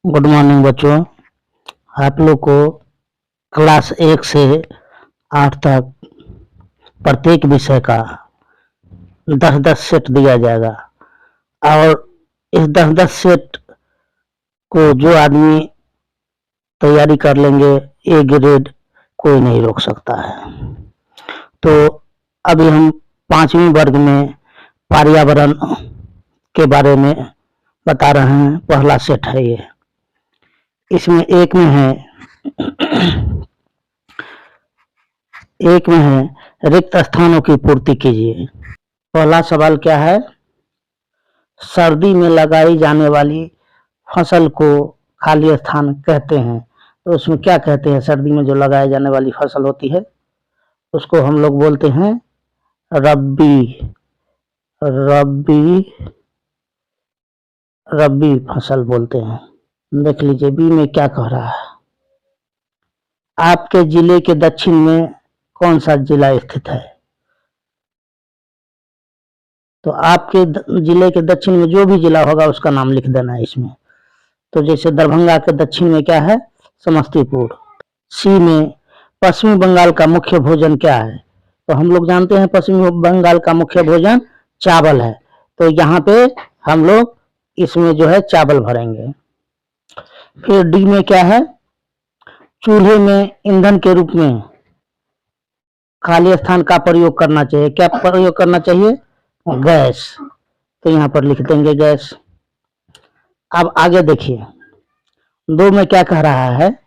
Good morning बच्चों। आप लोग को क्लास 1 से 8 तक प्रत्येक विषय का 10-10 सेट दिया जाएगा और इस 10-10 सेट को जो आदमी तैयारी कर लेंगे ए ग्रेड कोई नहीं रोक सकता है। तो अभी हम 5वीं वर्ग में पर्यावरण के बारे में बता रहे हैं। पहला सेट है ये। इसमें एक में है रिक्त स्थानों की पूर्ति कीजिए। पहला सवाल क्या है? सर्दी में लगाई जाने वाली फसल को खाली स्थान कहते हैं। तो उसमें क्या कहते हैं? सर्दी में जो लगाई जाने वाली फसल होती है उसको हम लोग बोलते हैं रब्बी फसल बोलते हैं। देख लीजिए बी में क्या कह रहा है। आपके जिले के दक्षिण में कौन सा जिला स्थित है? तो आपके जिले के दक्षिण में जो भी जिला होगा उसका नाम लिख देना है इसमें। तो जैसे दरभंगा के दक्षिण में क्या है? समस्तीपुर। सी में पश्चिमी बंगाल का मुख्य भोजन क्या है? तो हम लोग जानते हैं पश्चिमी बंगाल का मुख्य भोजन चावल है। तो यहाँ पे हम लोग इसमें जो है चावल भरेंगे। फिर डी में क्या है? चूल्हे में ईंधन के रूप में खाली स्थान का प्रयोग करना चाहिए। क्या प्रयोग करना चाहिए? गैस। तो यहाँ पर लिख देंगे गैस। अब आगे देखिए 2 में क्या कह रहा है?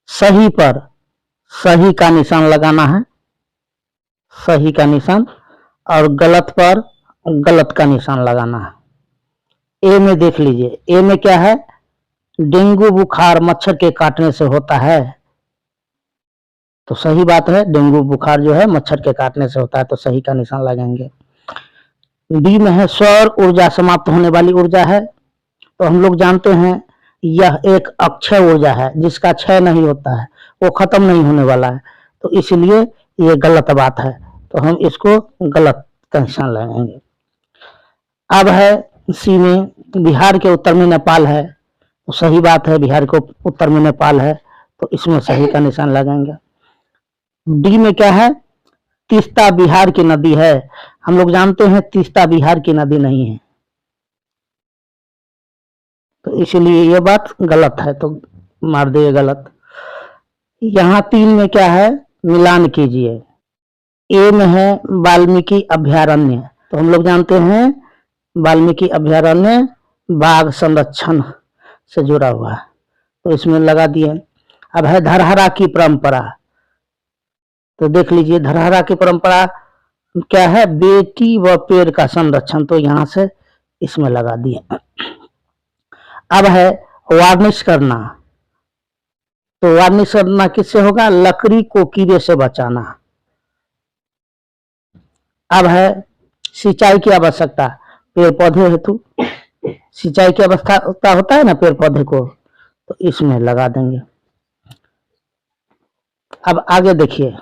सही पर सही का निशान लगाना है, सही का निशान, और गलत पर गलत का निशान लगाना है। ए में देख लीजिए, ए में क्या है? डेंगू बुखार मच्छर के काटने से होता है। तो सही बात है, डेंगू बुखार जो है मच्छर के काटने से होता है, तो सही का निशान लगाएंगे। डी में है सौर ऊर्जा समाप्त होने वाली ऊर्जा है। तो हम लोग जानते हैं यह एक अक्षय ऊर्जा है जिसका क्षय नहीं होता है, वो खत्म नहीं होने वाला है। तो इसलिए ये गलत बात है, तो हम इसको गलत का निशान लगाएंगे। अब है सी में बिहार के उत्तर में नेपाल है। तो सही बात है, बिहार के उत्तर में नेपाल है, तो इसमें सही का निशान लगाएंगे। डी में क्या है? तीस्ता बिहार की नदी है। हम लोग जानते हैं तीस्ता बिहार की नदी नहीं है, तो इसलिए ये बात गलत है, तो मार दिए गलत। यहाँ 3 में क्या है? मिलान कीजिए। ए में है वाल्मीकि अभ्यारण्य। तो हम लोग जानते हैं वाल्मीकि अभ्यारण्य बाघ संरक्षण से जुड़ा हुआ है, तो इसमें लगा दिए। अब है धरहरा की परंपरा। तो देख लीजिए धरहरा की परंपरा क्या है? बेटी व पेड़ का संरक्षण, तो यहां से इसमें लगा दिए। अब है वार्निश करना। तो वार्निश करना किससे होगा? लकड़ी को कीड़े से बचाना। अब है सिंचाई की आवश्यकता। पेड़ पौधे हेतु सिंचाई की आवश्यकता होता है ना पेड़ पौधे को, तो इसमें लगा देंगे। अब आगे देखिए,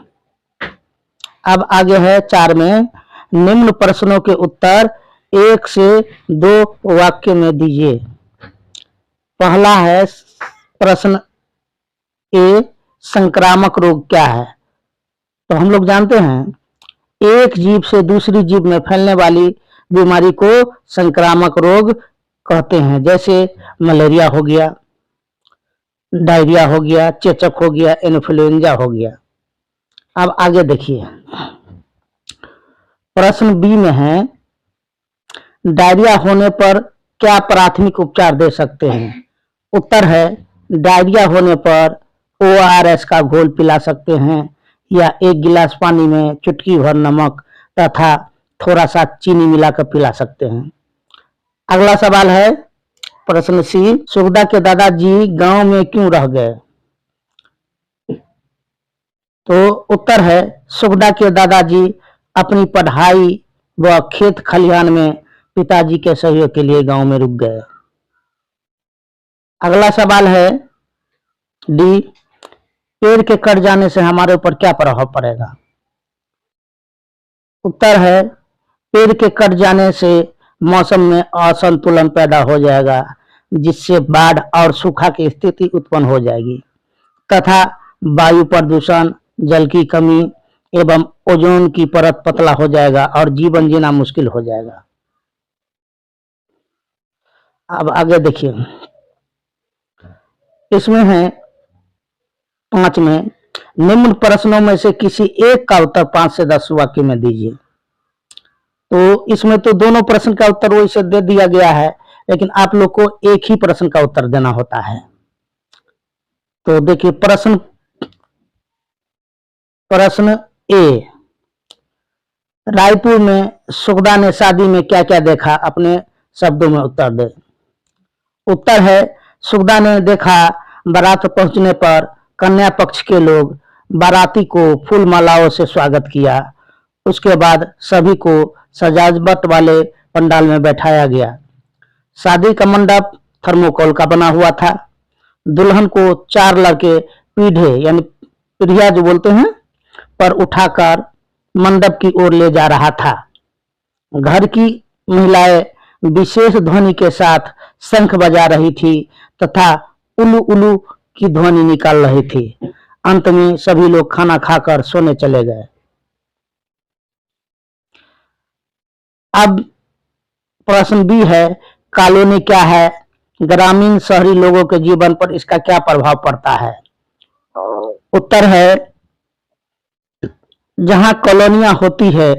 अब आगे है 4 में निम्न प्रश्नों के उत्तर 1 से 2 वाक्य में दीजिए। पहला है प्रश्न ए, संक्रामक रोग क्या है? तो हम लोग जानते हैं एक जीव से दूसरी जीव में फैलने वाली बीमारी को संक्रामक रोग कहते हैं। जैसे मलेरिया हो गया, डायरिया हो गया, चेचक हो गया, इन्फ्लुएंजा हो गया। अब आगे देखिए प्रश्न बी में है डायरिया होने पर क्या प्राथमिक उपचार दे सकते हैं? उत्तर है डायरिया होने पर ORS का घोल पिला सकते हैं, या 1 गिलास पानी में चुटकी भर नमक तथा थोड़ा सा चीनी मिलाकर पिला सकते हैं। अगला सवाल है प्रश्न सी, सुखदा के दादाजी गांव में क्यों रह गए? तो उत्तर है सुखदा के दादाजी अपनी पढ़ाई व खेत खलिहान में पिताजी के सहयोग के लिए गांव में रुक गए। अगला सवाल है डी, पेड़ के कट जाने से हमारे ऊपर क्या प्रभाव पड़ेगा? उत्तर है पेड़ के कट जाने से मौसम में असंतुलन पैदा हो जाएगा, जिससे बाढ़ और सूखा की स्थिति उत्पन्न हो जाएगी तथा वायु प्रदूषण, जल की कमी एवं ओजोन की परत पतला हो जाएगा और जीवन जीना मुश्किल हो जाएगा। अब आगे देखिए, इसमें है 5 में निम्न प्रश्नों में से किसी एक का उत्तर 5 से 10 वाक्य में दीजिए। तो इसमें तो दोनों प्रश्न का उत्तर वैसे दे दिया गया है, लेकिन आप लोग को एक ही प्रश्न का उत्तर देना होता है। तो देखिए प्रश्न ए, रायपुर में सुखदा ने शादी में क्या क्या देखा, अपने शब्दों में उत्तर दे। उत्तर है, सुखदा ने देखा बारात पहुंचने पर कन्या पक्ष के लोग बाराती को फूल मालाओं से स्वागत किया। उसके बाद सभी को सजावट वाले पंडाल में बैठाया गया। शादी का मंडप थर्मोकोल का बना हुआ था। दुल्हन को 4 लड़के पीढ़े यानी पीढ़िया जो बोलते हैं पर उठाकर मंडप की ओर ले जा रहा था। घर की महिलाएं विशेष ध्वनि के साथ शंख बजा रही थी तथा उल्लू उल्लू की ध्वनि निकाल रही थी। अंत में सभी लोग खाना खाकर सोने चले गए। अब प्रश्न बी है, कॉलोनी क्या है, ग्रामीण शहरी लोगों के जीवन पर इसका क्या प्रभाव पड़ता है। उत्तर है, जहां कॉलोनियां होती है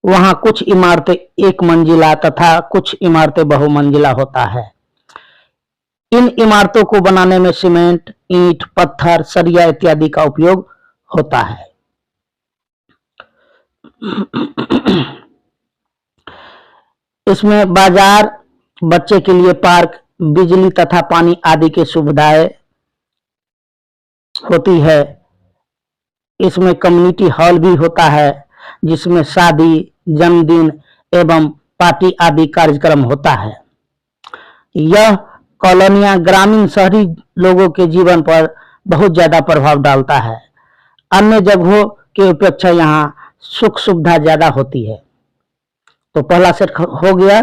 वहां कुछ इमारतें एक मंजिला तथा कुछ इमारतें बहुमंजिला होता है। इन इमारतों को बनाने में सीमेंट, ईंट, पत्थर, सरिया इत्यादि का उपयोग होता है। इसमें बाजार, बच्चे के लिए पार्क, बिजली तथा पानी आदि की सुविधाएं होती है। इसमें कम्युनिटी हॉल भी होता है जिसमें शादी, जन्मदिन एवं पार्टी आदि कार्यक्रम होता है। यह कॉलोनियां ग्रामीण शहरी लोगों के जीवन पर बहुत ज्यादा प्रभाव डालता है। अन्य जगहों की अपेक्षा यहाँ सुख सुविधा ज्यादा होती है। तो पहला सेट हो गया।